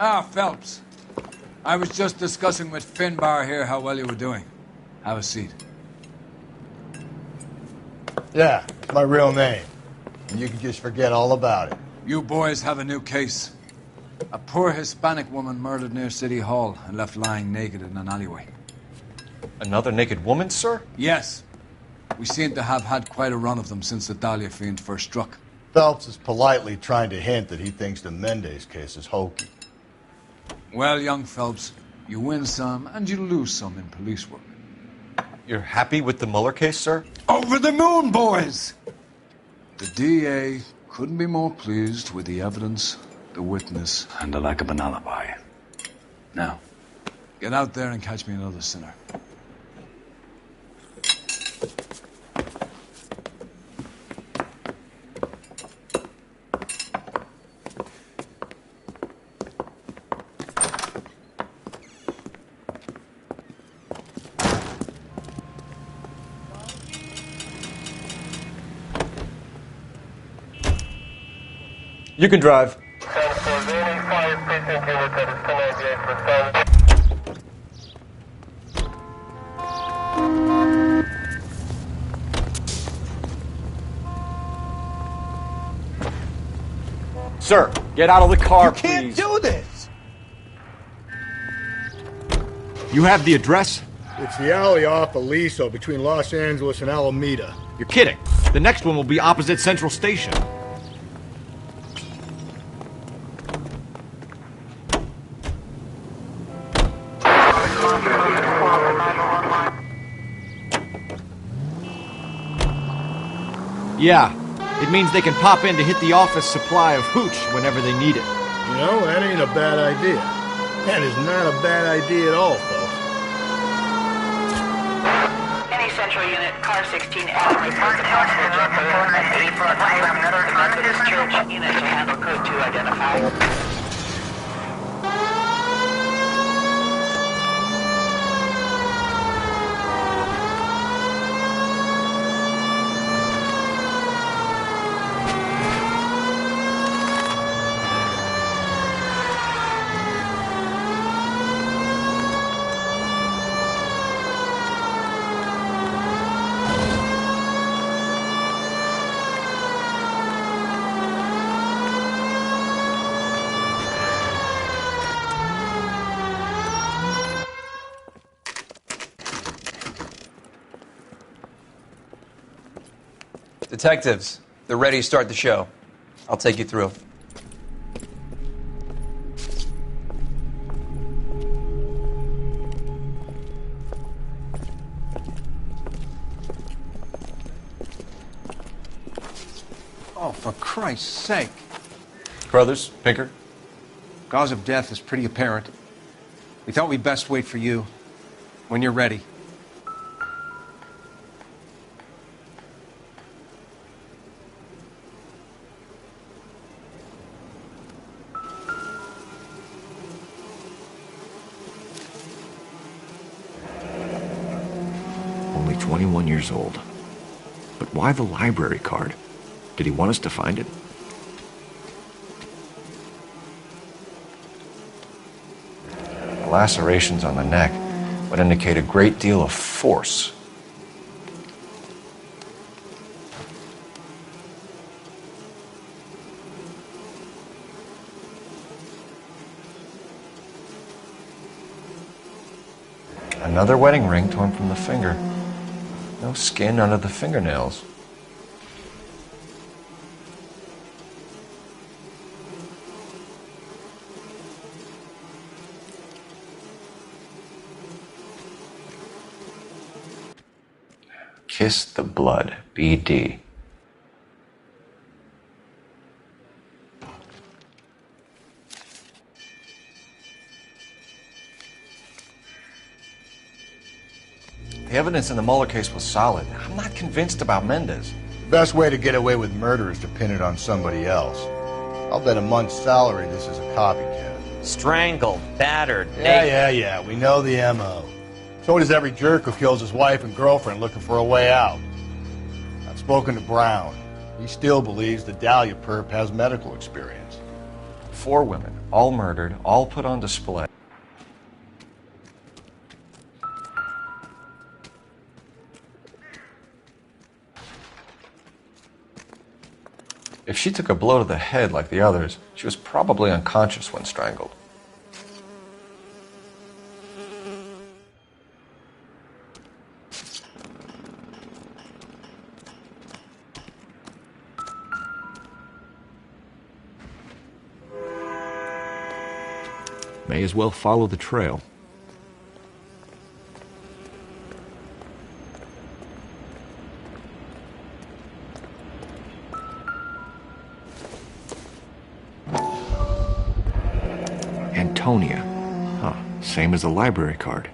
Ah, Phelps. I was just discussing with Finbar here how well you were doing. Have a seat. Yeah, it's my real name. And you can just forget all about it. You boys have a new case. A poor Hispanic woman murdered near City Hall and left lying naked in an alleyway. Another naked woman, sir? Yes. We seem to have had quite a run of them since the Dahlia fiend first struck. Phelps is politely trying to hint that he thinks the Mendez case is hokey. Well, young Phelps, you win some and you lose some in police work. You're happy with the Mueller case, sir? Over the moon, boys! The DA couldn't be more pleased with the evidence, the witness, and the lack of an alibi. Now, get out there and catch me another sinner. You can drive. Sir, get out of the car, please. You can't do this! You have the address? It's the alley off Aliso between Los Angeles and Alameda. You're kidding. The next one will be opposite Central Station. Yeah, it means they can pop in to hit the office supply of hooch whenever they need it. You know, that ain't a bad idea. That is not a bad idea at all, folks. Any central unit, car 16, Adam, report to possible drug at 8 for a Methodist Church unit to handle code 2 identify. Detectives, they're ready to start the show. I'll take you through. Oh, for Christ's sake. Brothers, Pinker? Cause of death is pretty apparent. We thought we'd best wait for you. When you're ready. Only 21 years old. But why the library card? Did he want us to find it? The lacerations on the neck would indicate a great deal of force. Another wedding ring torn from the finger. No skin under the fingernails. Kiss the blood, BD. The evidence in the Mueller case was solid. I'm not convinced about Mendez. The best way to get away with murder is to pin it on somebody else. I'll bet a month's salary this is a copycat. Strangled, battered, Yeah, we know the M.O. So does every jerk who kills his wife and girlfriend looking for a way out. I've spoken to Brown. He still believes the Dahlia perp has medical experience. 4 women, all murdered, all put on display. If she took a blow to the head like the others, she was probably unconscious when strangled. May as well follow the trail. Antonia. Huh, same as the library card.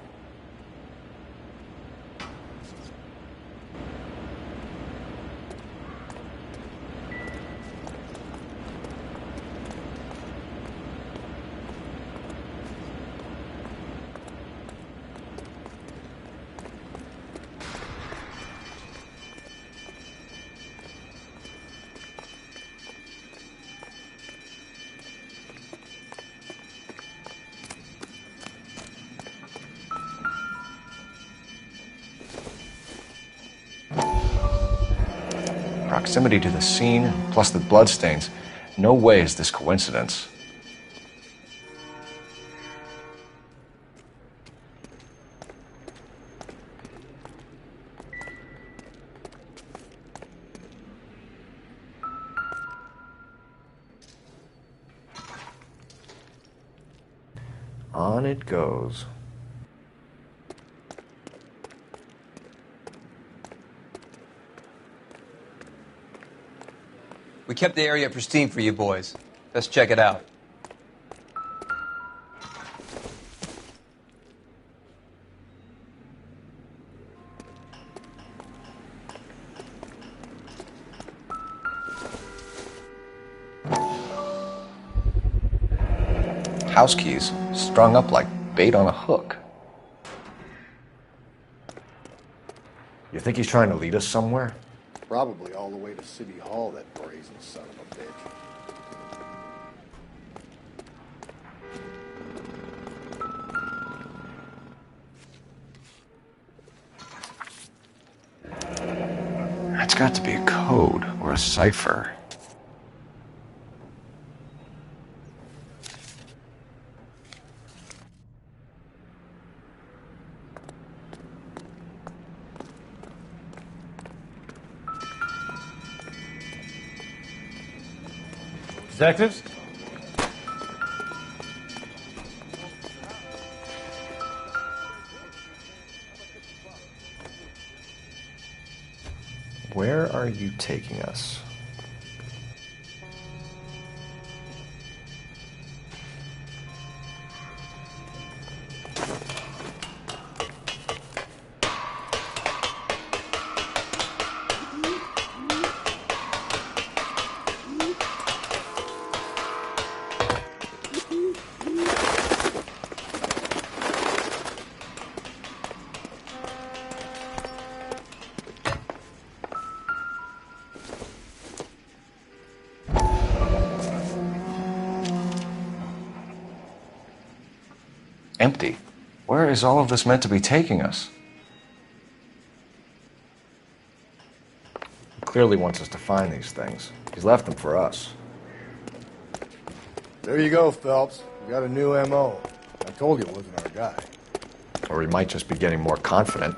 Proximity to the scene, plus the bloodstains. No way is this coincidence. On it goes. We kept the area pristine for you boys. Let's check it out. House keys strung up like bait on a hook. You think he's trying to lead us somewhere? Probably all the way to City Hall, that brazen son of a bitch. That's got to be a code or a cipher. Detectives? Where are you taking us? Empty. Where is all of this meant to be taking us? He clearly wants us to find these things. He's left them for us. There you go, Phelps. We got a new M.O. I told you it wasn't our guy. Or he might just be getting more confident.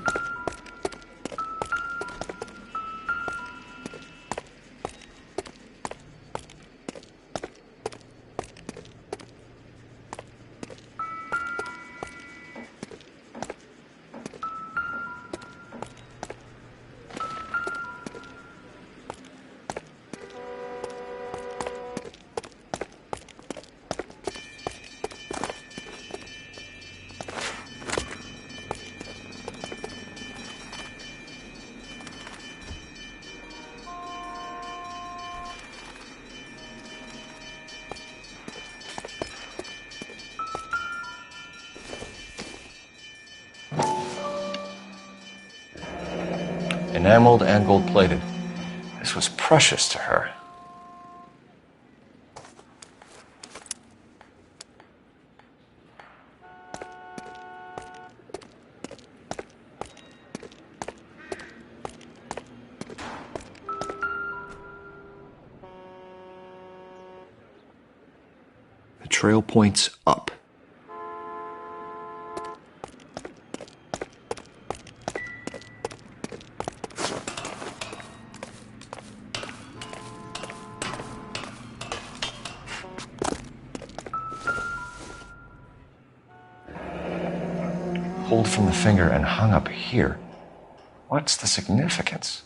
Enameled and gold-plated. This was precious to her. trail points up. Pulled from the finger and hung up here. What's the significance?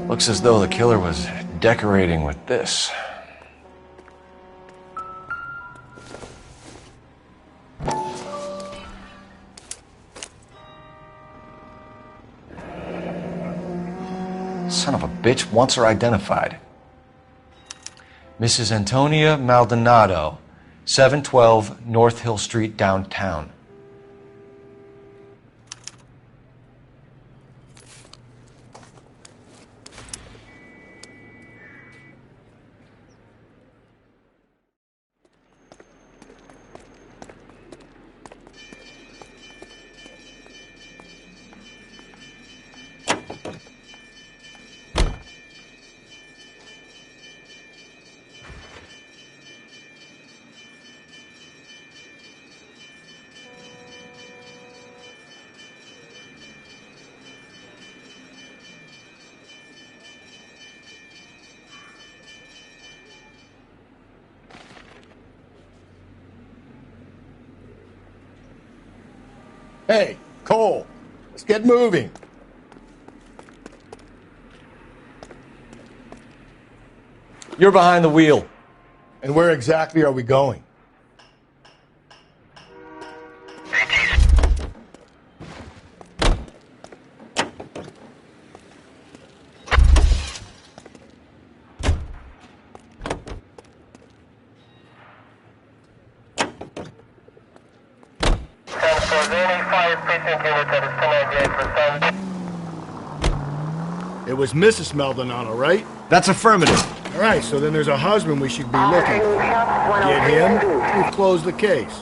Looks as though the killer was decorating with this. Son of a bitch wants her identified. Mrs. Antonia Maldonado, 712 North Hill Street, downtown. Hey, Cole, let's get moving. You're behind the wheel. And where exactly are we going? It was Mrs. Maldonado, right? That's affirmative. All right, so then there's a husband we should be looking for. Get him, we've closed the case.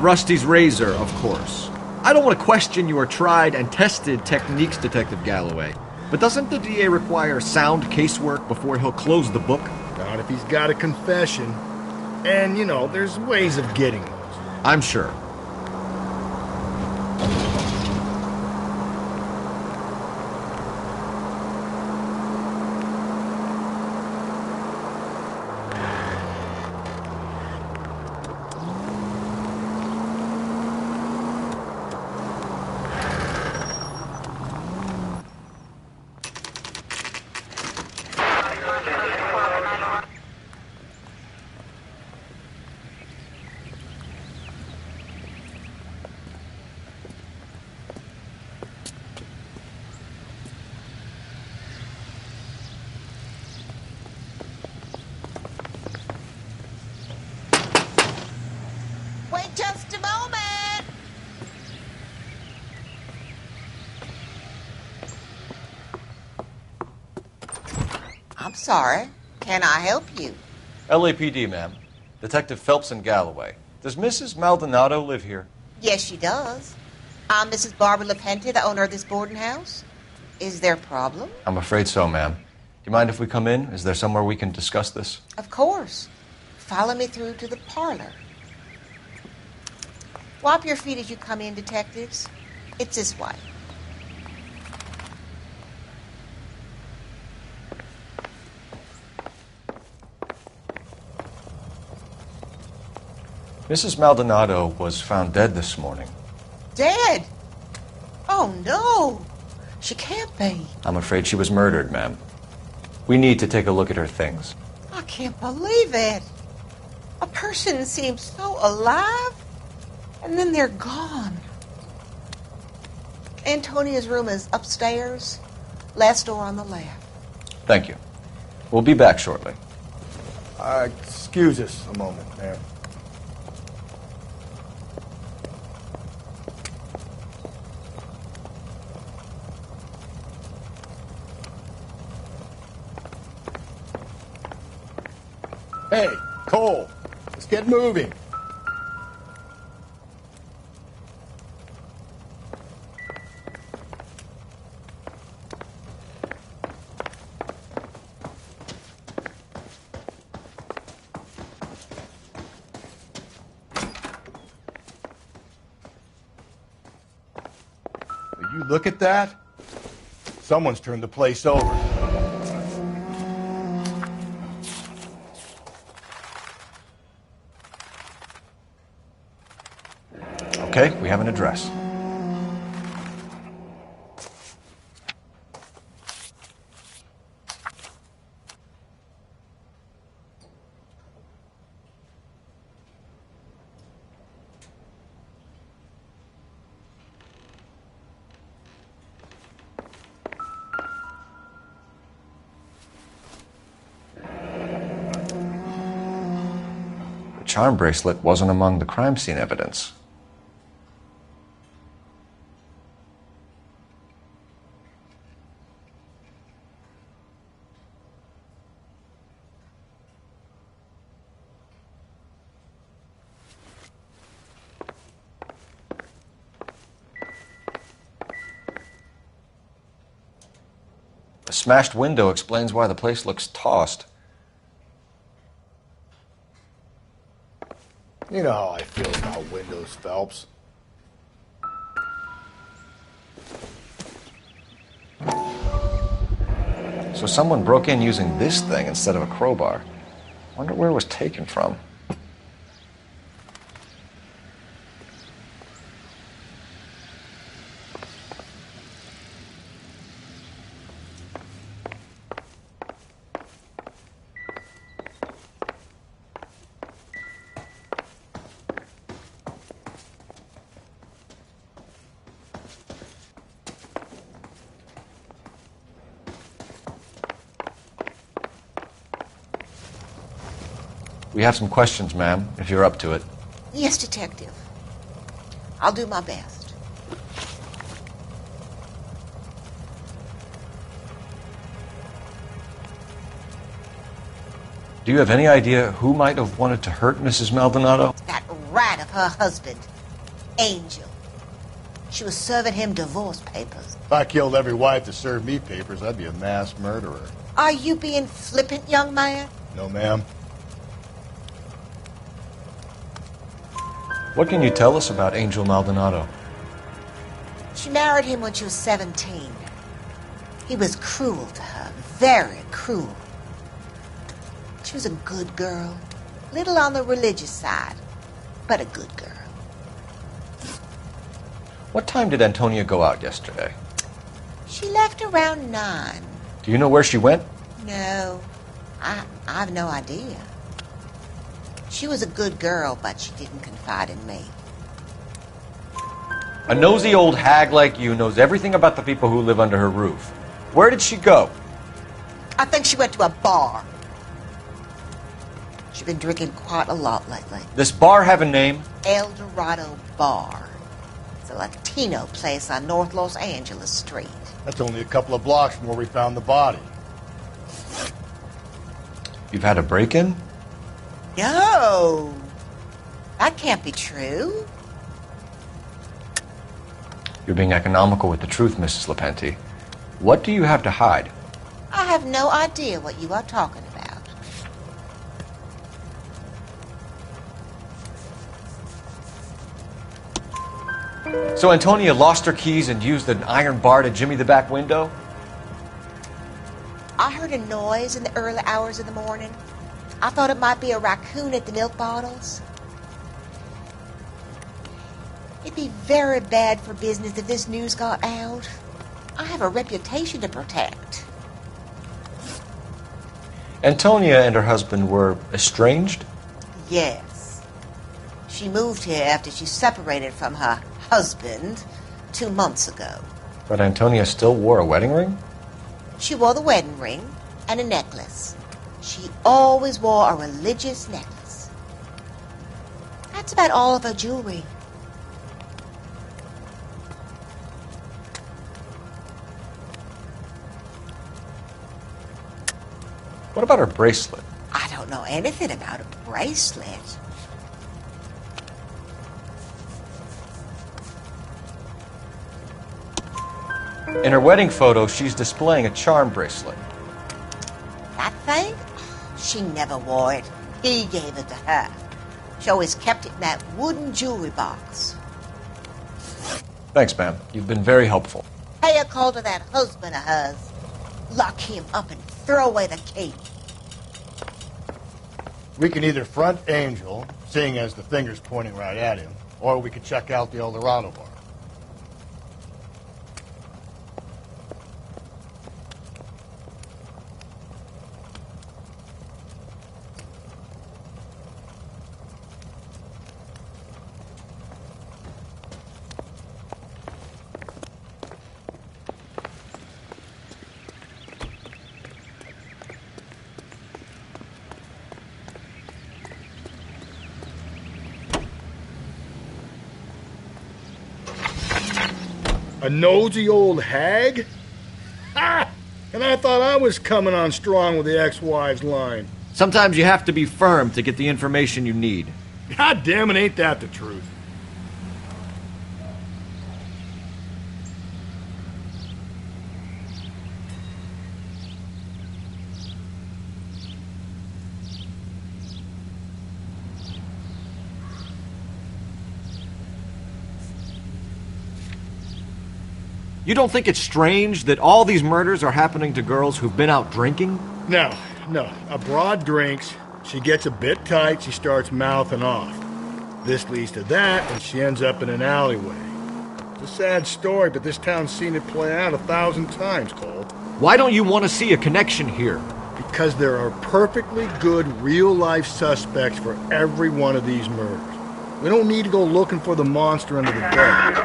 Rusty's razor, of course. I don't want to question your tried and tested techniques, Detective Galloway. But doesn't the DA require sound casework before he'll close the book? Not if he's got a confession. And, you know, there's ways of getting those. I'm sure. Wait just a moment. I'm sorry. Can I help you? LAPD, ma'am. Detective Phelps and Galloway. Does Mrs. Maldonado live here? Yes, she does. I'm Mrs. Barbara LaPente, the owner of this boarding house. Is there a problem? I'm afraid so, ma'am. Do you mind if we come in? Is there somewhere we can discuss this? Of course. Follow me through to the parlor. Wipe your feet as you come in, detectives. It's this way. Mrs. Maldonado was found dead this morning. Dead? Oh, no. She can't be. I'm afraid she was murdered, ma'am. We need to take a look at her things. I can't believe it. A person seems so alive, and then they're gone. Antonia's room is upstairs, last door on the left. Thank you. We'll be back shortly. Excuse us a moment, ma'am. Hey, Cole, get moving. Will you look at that? Someone's turned the place over. Okay, we have an address. The charm bracelet wasn't among the crime scene evidence. The smashed window explains why the place looks tossed. You know how I feel about windows, Phelps. So someone broke in using this thing instead of a crowbar. Wonder where it was taken from. We have some questions, ma'am, if you're up to it. Yes, Detective. I'll do my best. Do you have any idea who might have wanted to hurt Mrs. Maldonado? That rat of her husband, Angel. She was serving him divorce papers. If I killed every wife that served me papers, I'd be a mass murderer. Are you being flippant, young man? No, ma'am. What can you tell us about Angel Maldonado? She married him when she was 17. He was cruel to her, very cruel. She was a good girl, little on the religious side, but a good girl. What time did Antonia go out yesterday? She left around 9. Do you know where she went? No, I've no idea. She was a good girl, but she didn't confide in me. A nosy old hag like you knows everything about the people who live under her roof. Where did she go? I think she went to a bar. She's been drinking quite a lot lately. This bar have a name? El Dorado Bar. It's a Latino place on North Los Angeles Street. That's only a couple of blocks from where we found the body. You've had a break-in? No, that can't be true. You're being economical with the truth, Mrs. Lepenti. What do you have to hide? I have no idea what you are talking about. So Antonia lost her keys and used an iron bar to jimmy the back window? I heard a noise in the early hours of the morning. I thought it might be a raccoon at the milk bottles. It'd be very bad for business if this news got out. I have a reputation to protect. Antonia and her husband were estranged? Yes. She moved here after she separated from her husband 2 months ago. But Antonia still wore a wedding ring? She wore the wedding ring and a necklace. She always wore a religious necklace. That's about all of her jewelry. What about her bracelet? I don't know anything about a bracelet. In her wedding photo, she's displaying a charm bracelet. That thing? She never wore it. He gave it to her. She always kept it in that wooden jewelry box. Thanks, ma'am. You've been very helpful. Pay a call to that husband of hers. Lock him up and throw away the key. We can either front Angel, seeing as the finger's pointing right at him, or we could check out the Eldorado bar. A nosy old hag? Ha! And I thought I was coming on strong with the ex-wives line. Sometimes you have to be firm to get the information you need. God damn it, ain't that the truth? You don't think it's strange that all these murders are happening to girls who've been out drinking? No. A broad drinks, she gets a bit tight, she starts mouthing off. This leads to that, and she ends up in an alleyway. It's a sad story, but this town's seen it play out 1,000 times, Cole. Why don't you want to see a connection here? Because there are perfectly good real-life suspects for every one of these murders. We don't need to go looking for the monster under the bed.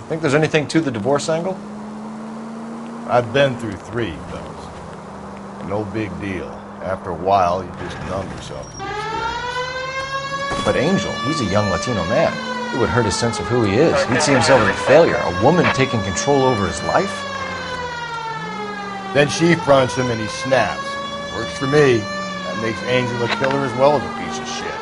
Think there's anything to the divorce angle? I've been through 3, fellas. No big deal. After a while, you just numb yourself to the experience. But Angel, he's a young Latino man. It would hurt his sense of who he is. He'd see himself as a failure, a woman taking control over his life. Then she fronts him and he snaps. Works for me. That makes Angel a killer as well as a piece of shit.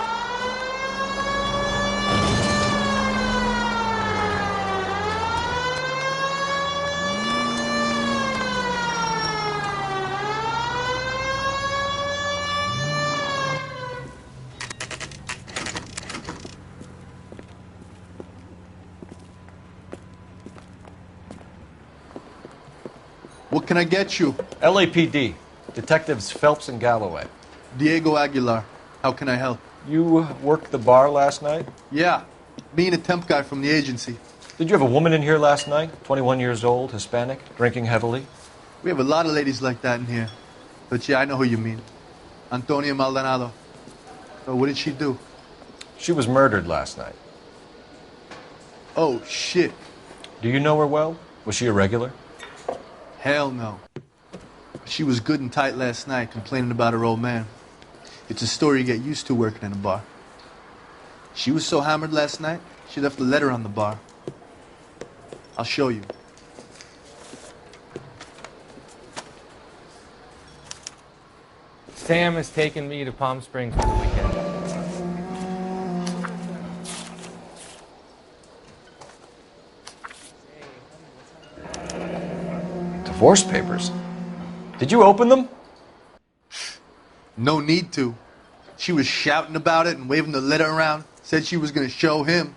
What can I get you? LAPD. Detectives Phelps and Galloway. Diego Aguilar. How can I help? You worked the bar last night? Yeah. Me and a temp guy from the agency. Did you have a woman in here last night? 21 years old, Hispanic, drinking heavily? We have a lot of ladies like that in here. But yeah, I know who you mean. Antonia Maldonado. So what did she do? She was murdered last night. Oh, shit. Do you know her well? Was she a regular? Hell no. She was good and tight last night, complaining about her old man. It's a story you get used to working in a bar. She was so hammered last night, she left a letter on the bar. I'll show you. Sam has taken me to Palm Springs for the weekend. Divorce papers? Did you open them? No need to. She was shouting about it and waving the letter around. Said she was going to show him.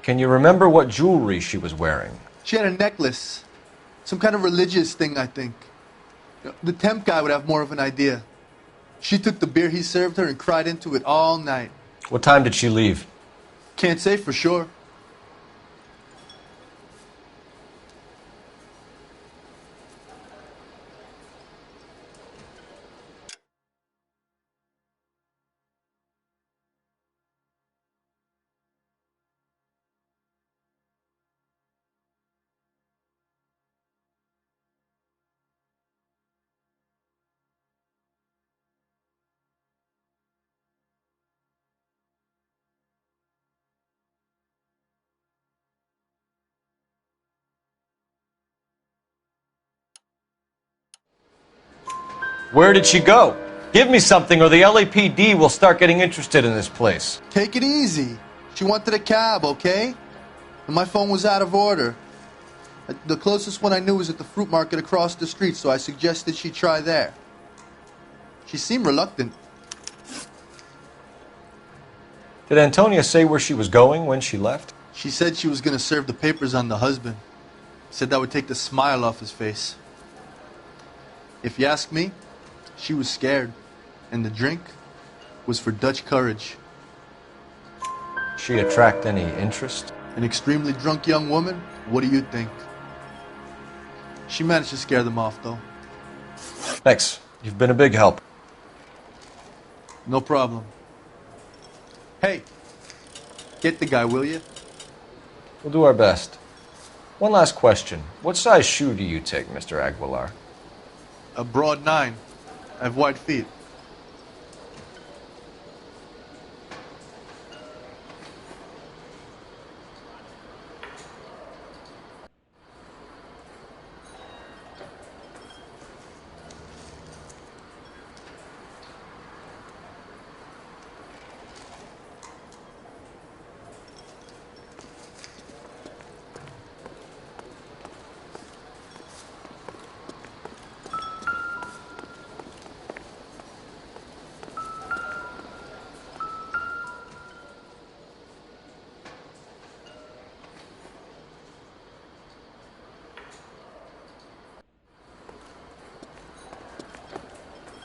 Can you remember what jewelry she was wearing? She had a necklace. Some kind of religious thing, I think. The temp guy would have more of an idea. She took the beer he served her and cried into it all night. What time did she leave? Can't say for sure. Where did she go? Give me something or the LAPD will start getting interested in this place. Take it easy. She wanted a cab, okay? And my phone was out of order. The closest one I knew was at the fruit market across the street, so I suggested she try there. She seemed reluctant. Did Antonia say where she was going when she left? She said she was going to serve the papers on the husband. Said that would take the smile off his face. If you ask me, she was scared. And the drink was for Dutch courage. She attract any interest? An extremely drunk young woman? What do you think? She managed to scare them off, though. Thanks. You've been a big help. No problem. Hey, get the guy, will you? We'll do our best. One last question. What size shoe do you take, Mr. Aguilar? A broad 9. I have wide feet.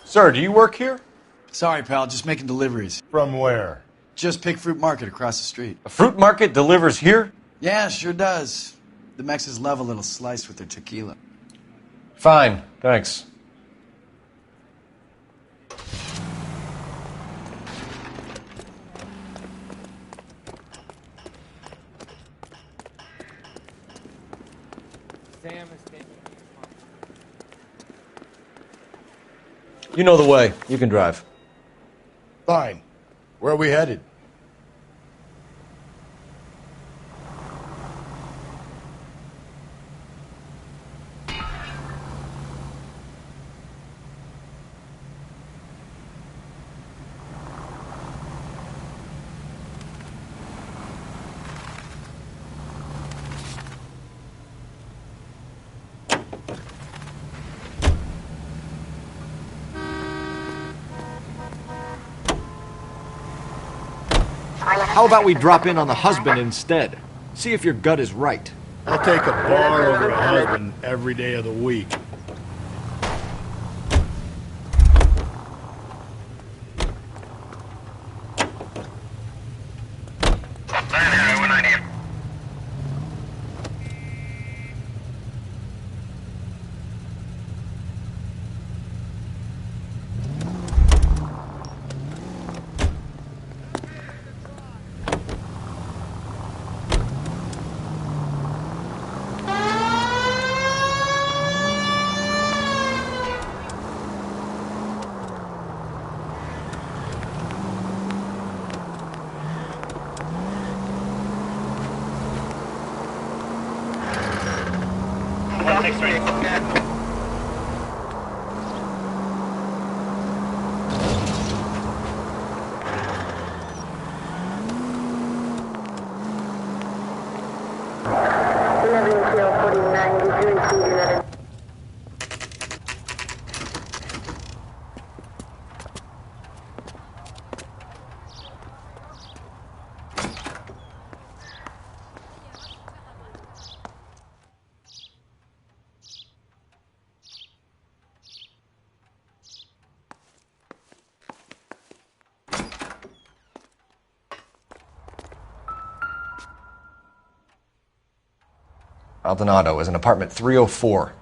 Sir, do you work here? Sorry, pal, just making deliveries. From where? Just Pig Fruit Market across the street. A fruit market delivers here? Yeah, sure does. The Mexes love a little slice with their tequila. Fine, thanks. Sam is taking. You know the way. You can drive. Fine. Where are we headed? How about we drop in on the husband instead? See if your gut is right. I'll take a bar over a husband every day of the week. Maldonado is in apartment 304.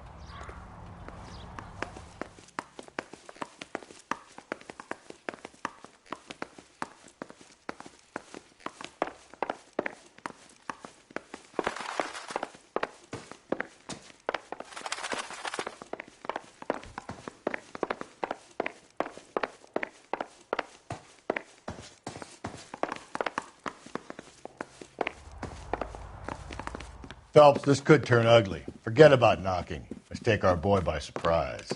Phelps, this could turn ugly. Forget about knocking. Let's take our boy by surprise.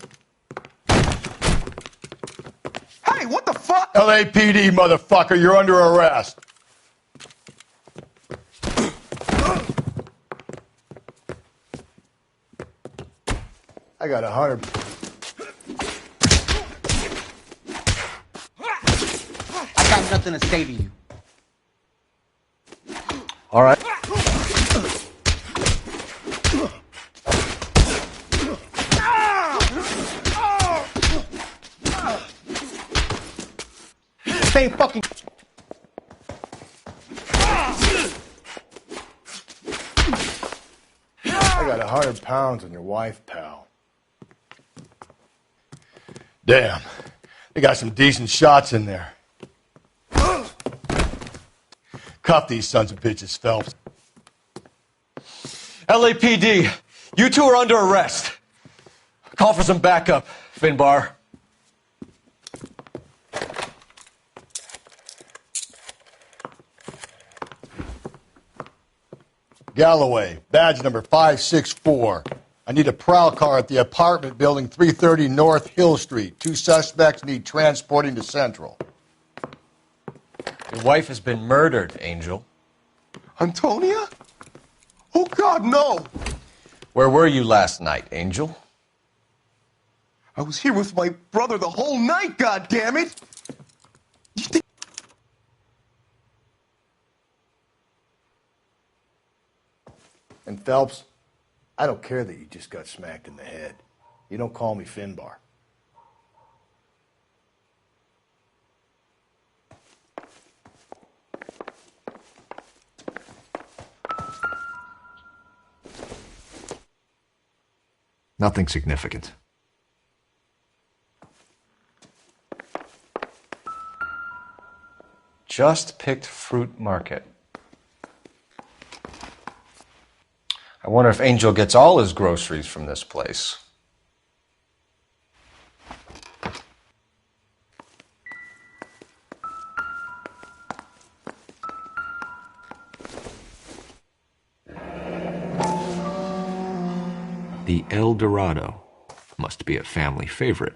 Hey, what the fuck? LAPD, motherfucker, you're under arrest. I got 100. I got nothing to say to you. All right. Same fucking. I got 100 pounds on your wife, pal. Damn. They got some decent shots in there. Cuff these sons of bitches, Phelps. LAPD, you two are under arrest. Call for some backup, Finbar. Galloway, badge number 564. I need a prowl car at the apartment building 330 North Hill Street. 2 suspects need transporting to Central. Your wife has been murdered, Angel. Antonia? Oh, God, no! Where were you last night, Angel? I was here with my brother the whole night, goddammit! You think... And Phelps, I don't care that you just got smacked in the head. You don't call me Finbar. Nothing significant. Just picked Fruit Market. I wonder if Angel gets all his groceries from this place. The El Dorado must be a family favorite.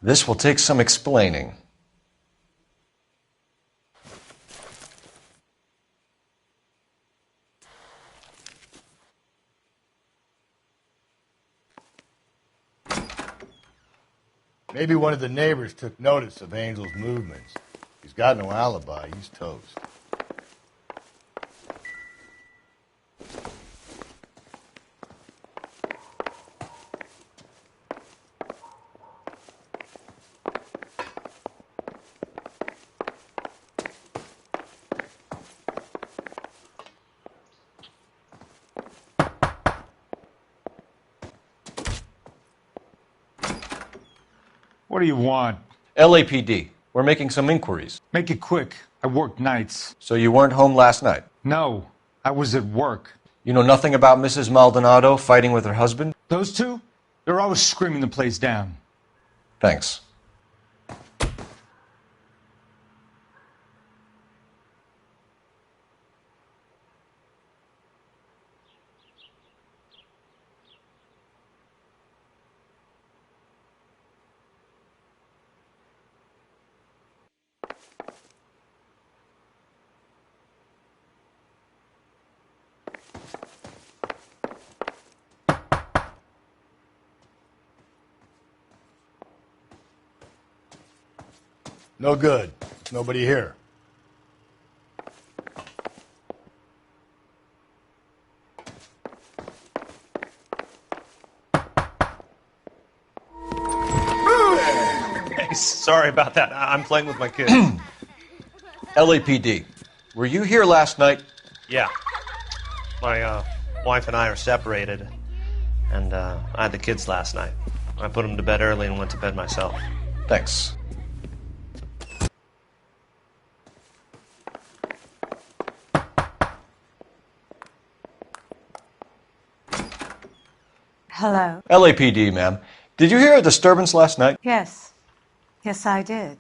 This will take some explaining. Maybe one of the neighbors took notice of Angel's movements. He's got no alibi. He's toast. What do you want? LAPD, we're making some inquiries. Make it quick. I work nights. So you weren't home last night? No, I was at work. You know nothing about Mrs. Maldonado fighting with her husband? Those two? They're always screaming the place down. Thanks. No good. There's nobody here. Hey, sorry about that. I'm playing with my kids. LAPD, were you here last night? Yeah. My wife and I are separated, and I had the kids last night. I put them to bed early and went to bed myself. Thanks. Hello? LAPD, ma'am. Did you hear a disturbance last night? Yes. Yes, I did.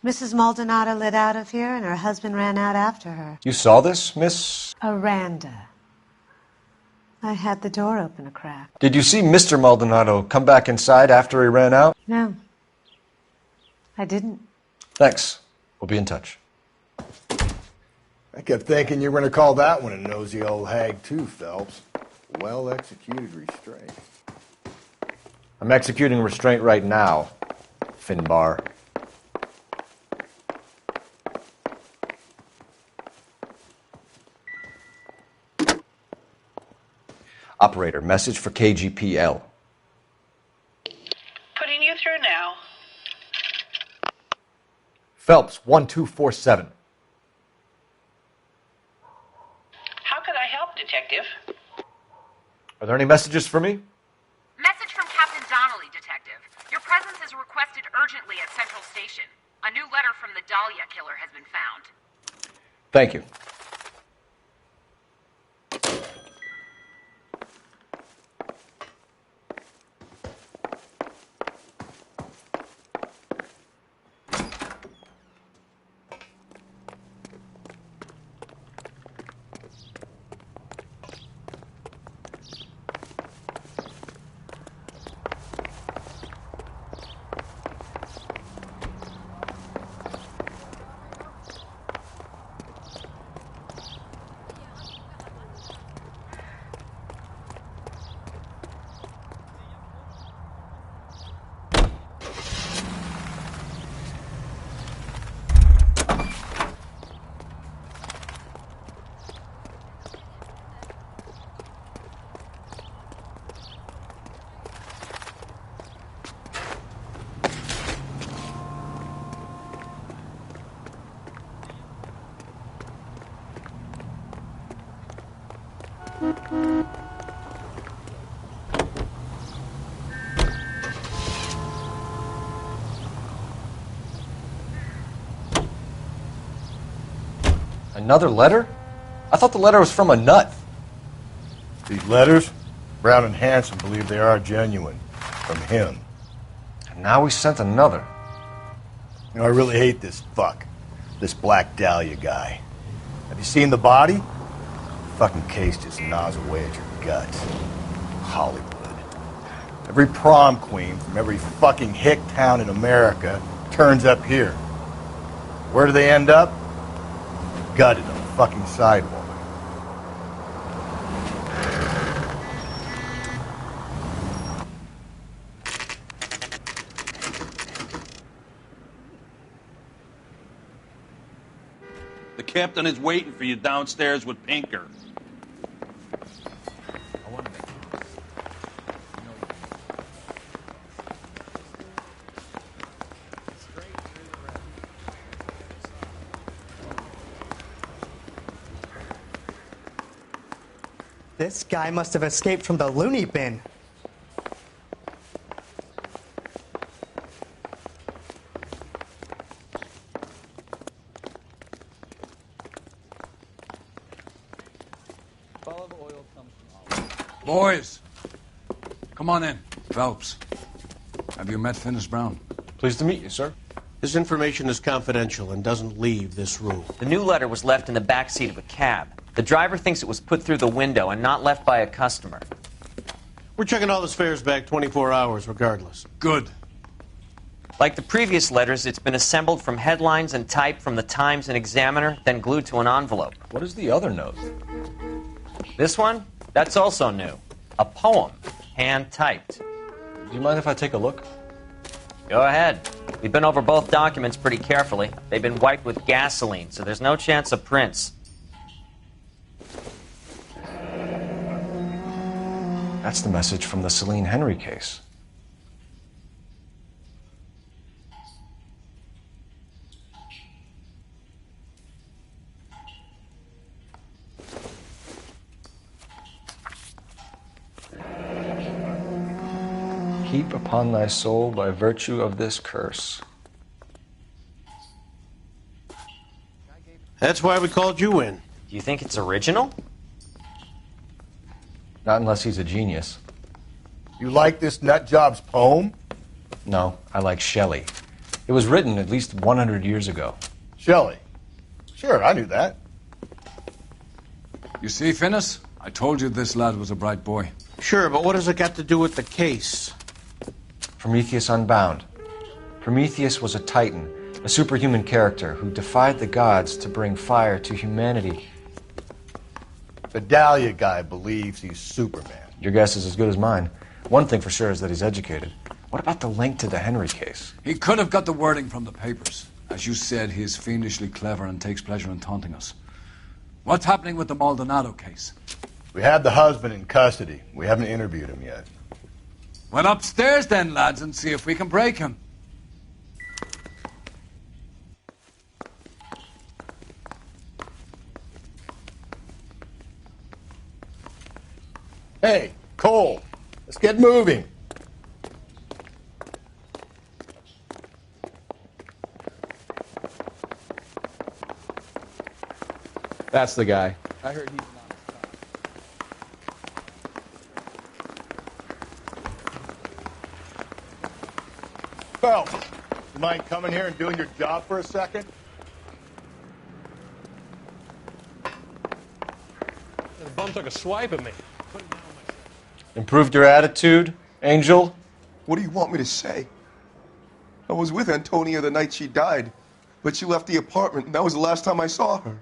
Mrs. Maldonado lit out of here, and her husband ran out after her. You saw this, Miss? Aranda. I had the door open a crack. Did you see Mr. Maldonado come back inside after he ran out? No, I didn't. Thanks. We'll be in touch. I kept thinking you were going to call that one a nosy old hag too, Phelps. Well-executed restraint. I'm executing restraint right now, Finbar. Operator, message for KGPL. Putting you through now. Phelps, 1247. How could I help, Detective? Are there any messages for me? Message from Captain Donnelly, Detective. Your presence is requested urgently at Central Station. A new letter from the Dahlia killer has been found. Thank you. Another letter? I thought the letter was from a nut. These letters, Brown and Hanson believe they are genuine. From him. And now we sent another. You know, I really hate this fuck. This Black Dahlia guy. Have you seen the body? The fucking case just gnaws away at your guts. Hollywood. Every prom queen from every fucking hick town in America turns up here. Where do they end up? Gutted on the fucking sidewalk. The captain is waiting for you downstairs with Pinker. This guy must have escaped from the loony bin. Boys, come on in. Phelps, have you met Finis Brown? Pleased to meet you, sir. This information is confidential and doesn't leave this room. The new letter was left in the back seat of a cab. The driver thinks it was put through the window and not left by a customer. We're checking all the fares back 24 hours regardless. Good. Like the previous letters, it's been assembled from headlines and typed from the Times and Examiner, then glued to an envelope. What is the other note? This one? That's also new. A poem, hand-typed. Do you mind if I take a look? Go ahead. We've been over both documents pretty carefully. They've been wiped with gasoline, so there's no chance of prints. That's the message from the Celine Henry case. Heap upon thy soul by virtue of this curse. That's why we called you in. Do you think it's original? Not unless he's a genius. You like this nutjob's poem? No, I like Shelley. It was written at least 100 years ago. Shelley? Sure, I knew that. You see, Finis? I told you this lad was a bright boy. Sure, but what has it got to do with the case? Prometheus Unbound. Prometheus was a titan, a superhuman character who defied the gods to bring fire to humanity. The Dahlia guy believes he's Superman. Your guess is as good as mine. One thing for sure is that he's educated. What about the link to the Henry case? He could have got the wording from the papers. As you said, he is fiendishly clever and takes pleasure in taunting us. What's happening with the Maldonado case? We have the husband in custody. We haven't interviewed him yet. Well, upstairs then, lads, and see if we can break him. Hey, Cole, let's get moving. That's the guy. I heard he's an Phelps, you mind coming here and doing your job for a second? The bum took a swipe at me. Improved your attitude, Angel? What do you want me to say? I was with Antonia the night she died, but she left the apartment, and that was the last time I saw her.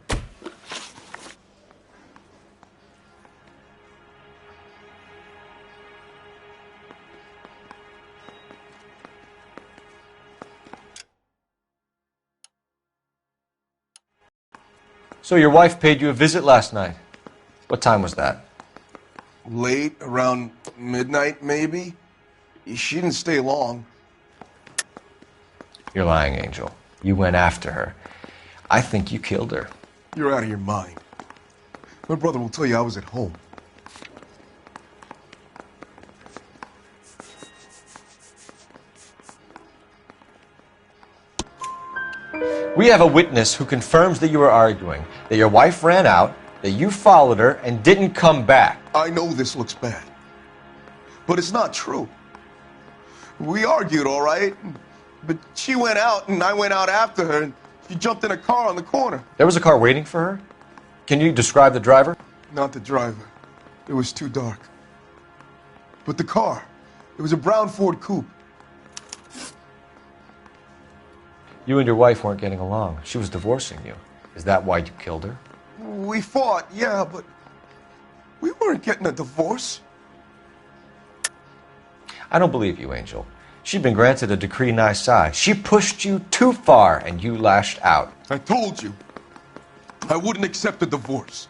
So your wife paid you a visit last night. What time was that? Late, around midnight, maybe? She didn't stay long. You're lying, Angel. You went after her. I think you killed her. You're out of your mind. My brother will tell you I was at home. We have a witness who confirms that you were arguing, that your wife ran out, that you followed her, and didn't come back. I know this looks bad, but it's not true. We argued, all right, but she went out and I went out after her, and she jumped in a car on the corner. There was a car waiting for her? Can you describe the driver? Not the driver. It was too dark. But the car, it was a brown Ford coupe. You and your wife weren't getting along. She was divorcing you. Is that why you killed her? We fought, yeah, but we weren't getting a divorce. I don't believe you, Angel. She'd been granted a decree nisi. She pushed you too far, and you lashed out. I told you, I wouldn't accept a divorce.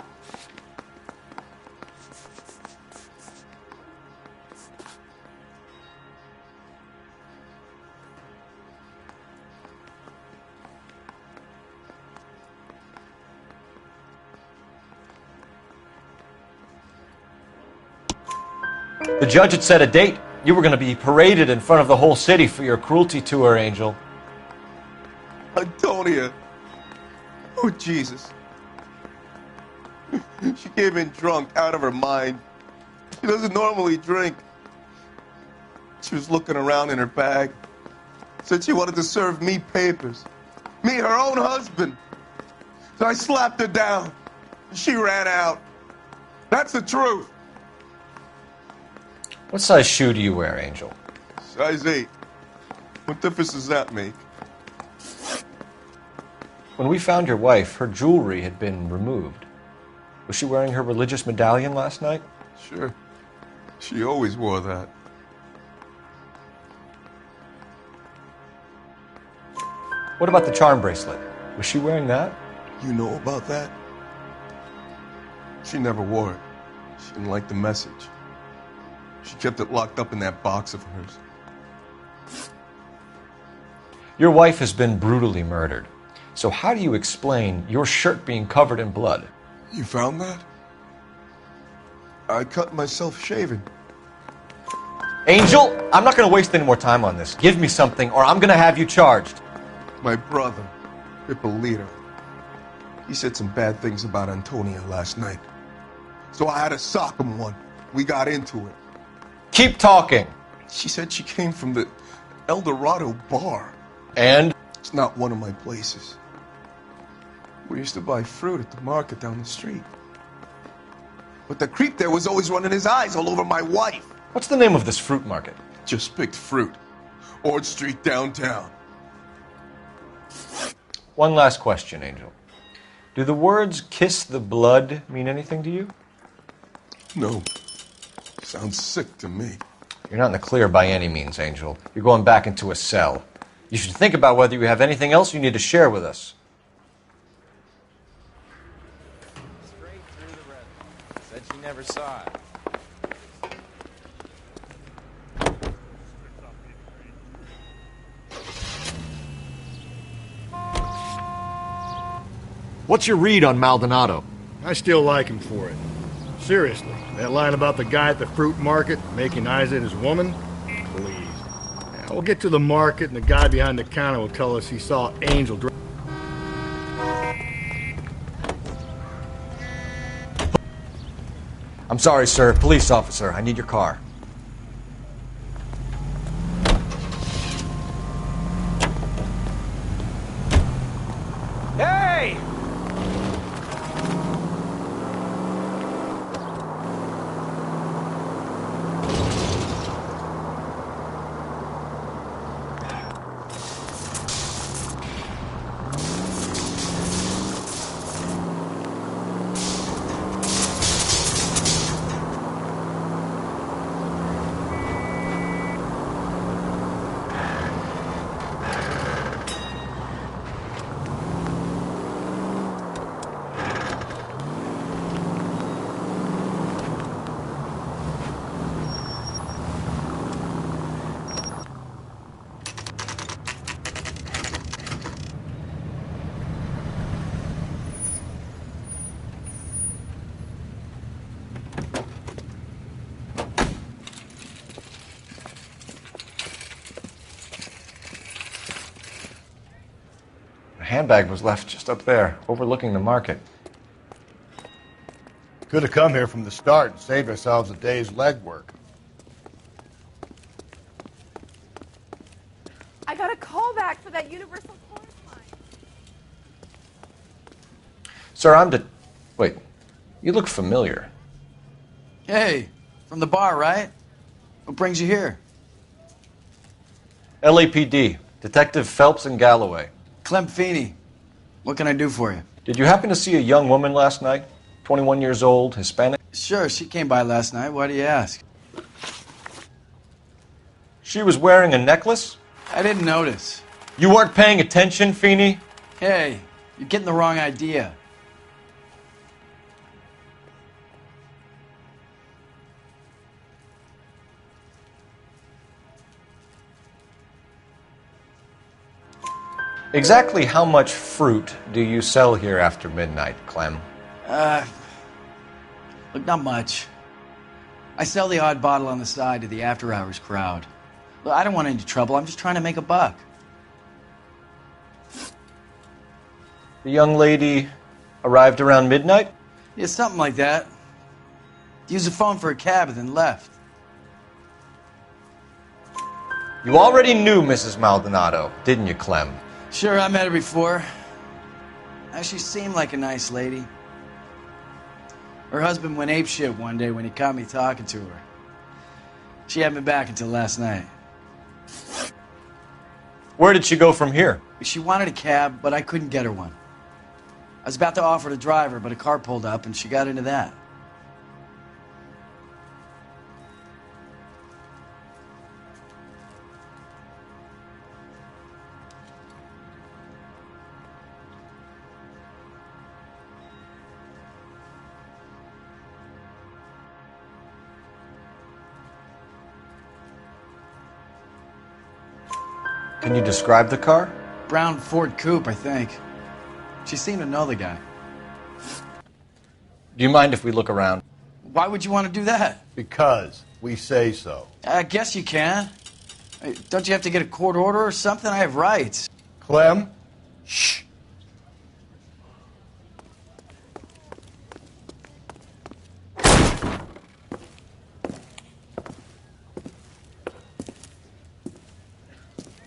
The judge had set a date. You were going to be paraded in front of the whole city for your cruelty to her, Angel. Antonia. Oh, Jesus. She came in drunk, out of her mind. She doesn't normally drink. She was looking around in her bag. Said she wanted to serve me papers. Me, her own husband. So I slapped her down. She ran out. That's the truth. What size shoe do you wear, Angel? Size 8. What difference does that make? When we found your wife, her jewelry had been removed. Was she wearing her religious medallion last night? Sure. She always wore that. What about the charm bracelet? Was she wearing that? You know about that? She never wore it. She didn't like the message. She kept it locked up in that box of hers. Your wife has been brutally murdered. So how do you explain your shirt being covered in blood? You found that? I cut myself shaving. Angel, I'm not going to waste any more time on this. Give me something or I'm going to have you charged. My brother, Ippolito, he said some bad things about Antonia last night. So I had to sock him one. We got into it. Keep talking. She said she came from the El Dorado bar. And? It's not one of my places. We used to buy fruit at the market down the street. But the creep there was always running his eyes all over my wife. What's the name of this fruit market? Just picked fruit. Ord Street downtown. One last question, Angel. Do the words kiss the blood mean anything to you? No. Sounds sick to me. You're not in the clear by any means, Angel. You're going back into a cell. You should think about whether you have anything else you need to share with us. Straight through the red. Said she never saw it. What's your read on Maldonado? I still like him for it. Seriously, that line about the guy at the fruit market making eyes at his woman? Please. Yeah, we'll get to the market and the guy behind the counter will tell us he saw Angel. I'm sorry, sir. Police officer, I need your car. Hey! The handbag was left just up there, overlooking the market. Could have come here from the start and saved ourselves a day's legwork. I got a call back for that Universal Chorus line. Sir, Wait, you look familiar. Hey, from the bar, right? What brings you here? LAPD, Detective Phelps and Galloway. Clem Feeney. What can I do for you? Did you happen to see a young woman last night? 21 years old, Hispanic? Sure, she came by last night. Why do you ask? She was wearing a necklace? I didn't notice. You weren't paying attention, Feeney? Hey, you're getting the wrong idea. Exactly how much fruit do you sell here after midnight, Clem? Look, not much. I sell the odd bottle on the side to the after-hours crowd. Look, I don't want any trouble. I'm just trying to make a buck. The young lady arrived around midnight? Yeah, something like that. Used the phone for a cab and then left. You already knew Mrs. Maldonado, didn't you, Clem? Sure, I met her before. She seemed like a nice lady. Her husband went apeshit one day when he caught me talking to her. She hadn't been back until last night. Where did she go from here? She wanted a cab, but I couldn't get her one. I was about to offer to drive her, but a car pulled up and she got into that. Can you describe the car? Brown Ford Coupe, I think. She seemed to know the guy. Do you mind if we look around? Why would you want to do that? Because we say so. I guess you can. Hey, don't you have to get a court order or something? I have rights. Clem? Shh.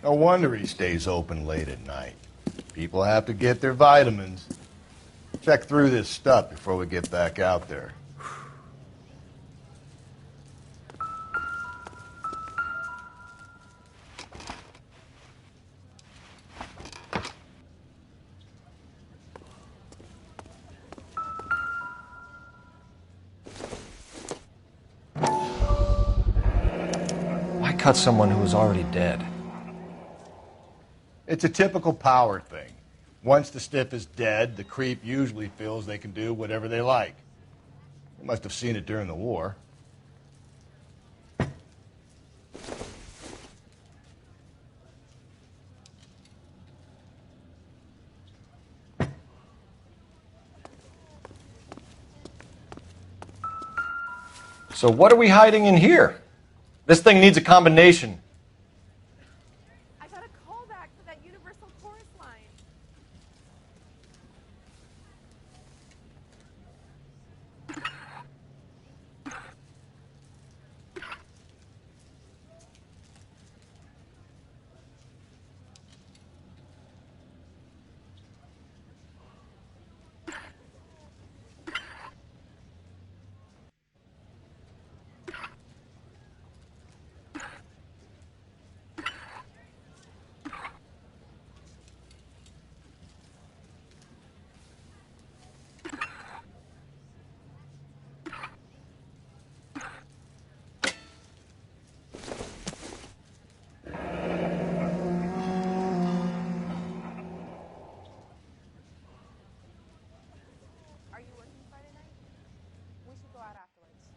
No wonder he stays open late at night. People have to get their vitamins. Check through this stuff before we get back out there. cut someone who was already dead? It's a typical power thing. Once the stiff is dead, the creep usually feels they can do whatever they like. They must have seen it during the war. So what are we hiding in here? This thing needs a combination. I got a callback for that Universal Chorus line. Are you working Friday night? We should go out afterwards.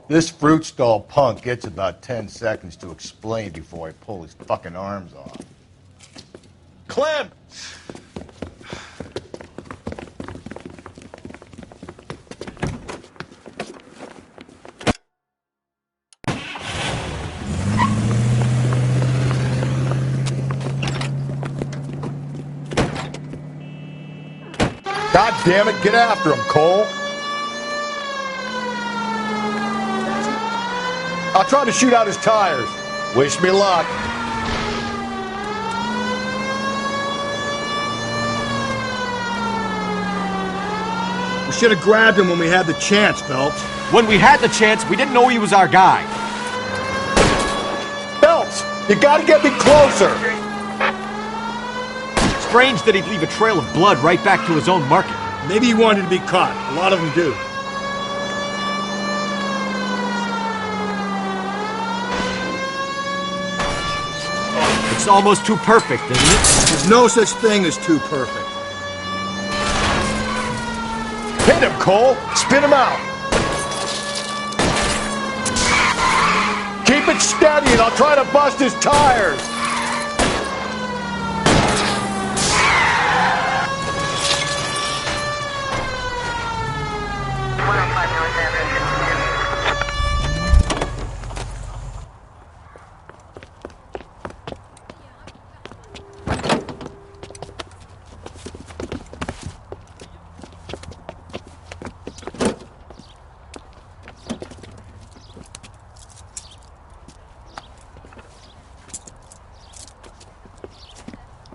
This fruit stall punk gets about 10 seconds to explain before I pull his fucking arms off. Clem! God damn it, get after him, Cole! I'll try to shoot out his tires. Wish me luck. We should have grabbed him when we had the chance, Phelps. When we had the chance, we didn't know he was our guy. Phelps, you gotta get me closer. Strange that he'd leave a trail of blood right back to his own market. Maybe he wanted to be caught. A lot of them do. It's almost too perfect, isn't it? There's no such thing as too perfect. Hit him, Cole. Spin him out. Keep it steady and I'll try to bust his tires.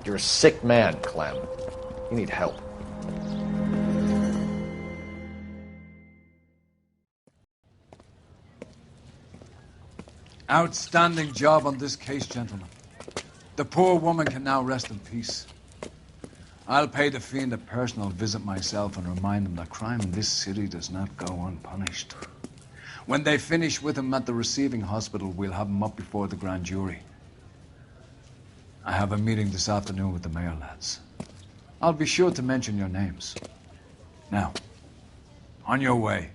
You're a sick man, Clem. You need help. Outstanding job on this case, gentlemen. The poor woman can now rest in peace. I'll pay the fiend a personal visit myself and remind him that crime in this city does not go unpunished. When they finish with him at the receiving hospital, we'll have him up before the grand jury. I have a meeting this afternoon with the mayor lads. I'll be sure to mention your names. Now, on your way.